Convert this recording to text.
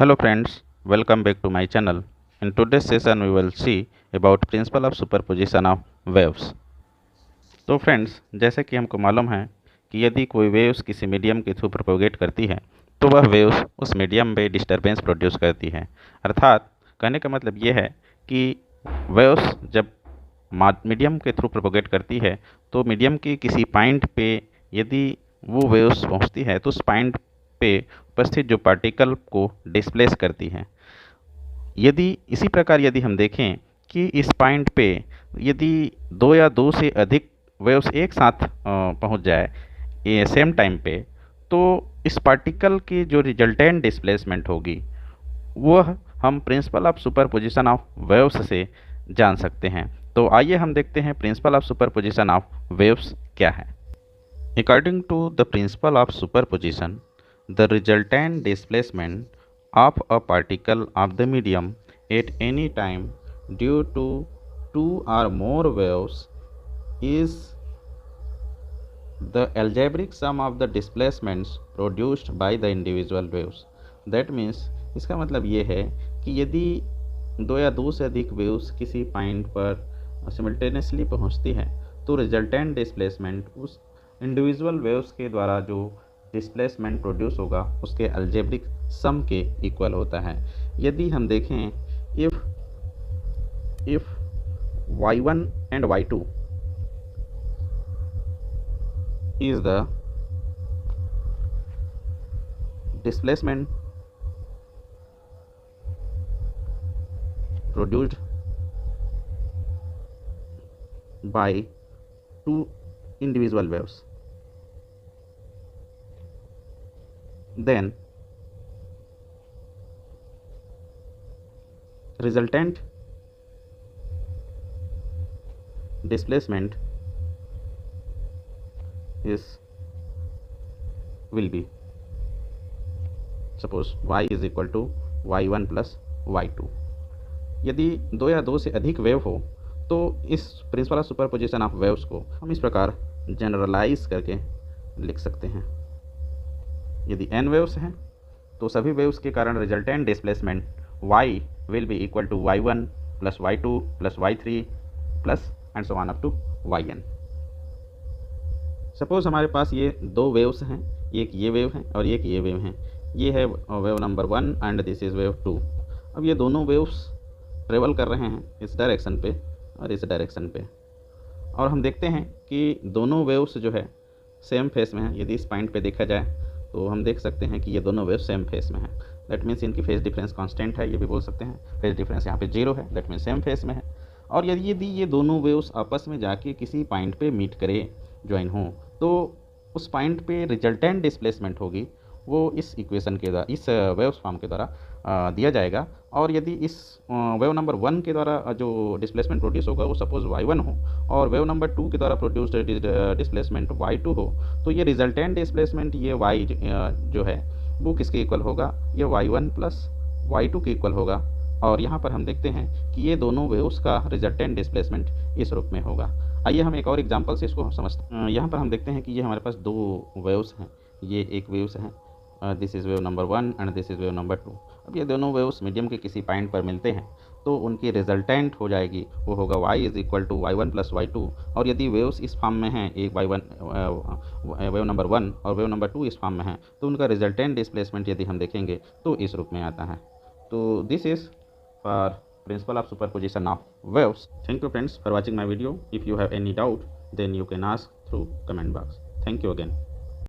Hello friends, welcome back to my channel. In today's session we will see about principle of superposition of waves. तो friends, जैसे कि हमको मालूम है कि यदि कोई वेव्स किसी मीडियम के थ्रू प्रोपोगेट करती है तो वह वेव्स उस मीडियम में डिस्टरबेंस प्रोड्यूस करती है। अर्थात कहने का मतलब ये है कि वेव्स जब मीडियम के थ्रू प्रोपोगेट करती है तो मीडियम के किसी पॉइंट पे यदि वो वेव्स पहुंचती है तो उस पॉइंट पे उपस्थित जो पार्टिकल को डिस्प्लेस करती है। यदि इसी प्रकार यदि हम देखें कि इस पॉइंट पे यदि दो या दो से अधिक वेव्स एक साथ पहुंच जाए ये सेम टाइम पे, तो इस पार्टिकल की जो रिजल्टेंट डिस्प्लेसमेंट होगी वह हम principle of superposition of waves से जान सकते हैं। तो आइए हम देखते हैं principle of superposition of waves क्या है। According to the principle of superposition, the resultant displacement of a particle of the medium at any time due to two or more waves is the algebraic sum of the displacements produced by the individual waves. That means इसका मतलब ये है कि यदि दो या दो से अधिक वेव्स किसी पॉइंट पर सिमल्टेनियसली पहुंचती हैं तो रिजल्टेंट डिस्प्लेसमेंट उस इंडिविजुअल वेव्स के द्वारा जो डिस्प्लेसमेंट प्रोड्यूस होगा उसके अलजेब्रिक सम के इक्वल होता है। यदि हम देखें if y1 and y2 is the displacement produced by two individual waves, then resultant displacement will be, suppose y is equal to y1 plus y2। यदि दो या दो से अधिक वेव हो तो इस principal of superposition of waves को हम इस प्रकार जनरलाइज करके लिख सकते हैं। यदि n वेव्स हैं तो सभी वेव्स के कारण resultant displacement y will be equal to y1 plus y2 plus y3 plus and so on up to yn। Suppose हमारे पास ये दो वेव्स हैं, एक ये वेव है और एक ये वेव है। ये है wave number 1 and this is wave 2। अब ये दोनों वेव्स ट्रेवल कर रहे हैं इस डायरेक्शन पे और इस डायरेक्शन पे, और हम देखते हैं कि दोनों वेव्स जो है सेम फेस में है। यदि इस पॉइंट पे देखा जाए तो हम देख सकते हैं कि ये दोनों वेव सेम फेस में है। दैट मीन्स इनकी फेस डिफरेंस कांस्टेंट है, ये भी बोल सकते हैं। फेस डिफरेंस यहाँ पे 0 है, दैट मीन्स सेम फेस में है। और यदि ये दोनों वेव्स आपस में जाके किसी पॉइंट पे मीट करे, ज्वाइन हो, तो उस पॉइंट पे रिजल्टेंट डिस्प्लेसमेंट होगी वो इस इक्वेशन के द्वारा, इस वेव्स फॉर्म के द्वारा दिया जाएगा। और यदि इस वेव नंबर 1 के द्वारा जो डिस्प्लेसमेंट प्रोड्यूस होगा वो सपोज y1 हो और वेव नंबर 2 के द्वारा प्रोड्यूस्ड डिस्प्लेसमेंट y2 हो, तो ये रिजल्टेंट डिस्प्लेसमेंट ये y जो है वो किसके इक्वल होगा, ये y1 प्लस y2 के इक्वल होगा। और यहाँ पर हम देखते हैं कि ये दोनों वेव्स का रिजल्टेंट डिस्प्लेसमेंट इस रूप में होगा। आइए हम एक और एग्जांपल से इसको समझते हैं। यहाँ पर हम देखते हैं कि ये हमारे पास दो वेव्स हैं, ये एक वेव्स हैं, this is wave number 1 and this is wave number 2। अब ये दोनों वेव्स मीडियम के किसी पॉइंट पर मिलते हैं तो उनकी रिजल्टेंट हो जाएगी, वो होगा y is equal to y1 plus y2। और यदि वेव्स इस फॉर्म में हैं, एक वेव नंबर 1 और वेव नंबर 2 इस फॉर्म में हैं, तो उनका रिजल्टेंट डिस्प्लेसमेंट यदि हम देखेंगे तो इस रूप में आता है। तो this is for principle of superposition of waves. Thank you friends for watching my video. If you have any doubt then you can ask through comment box. Thank you again.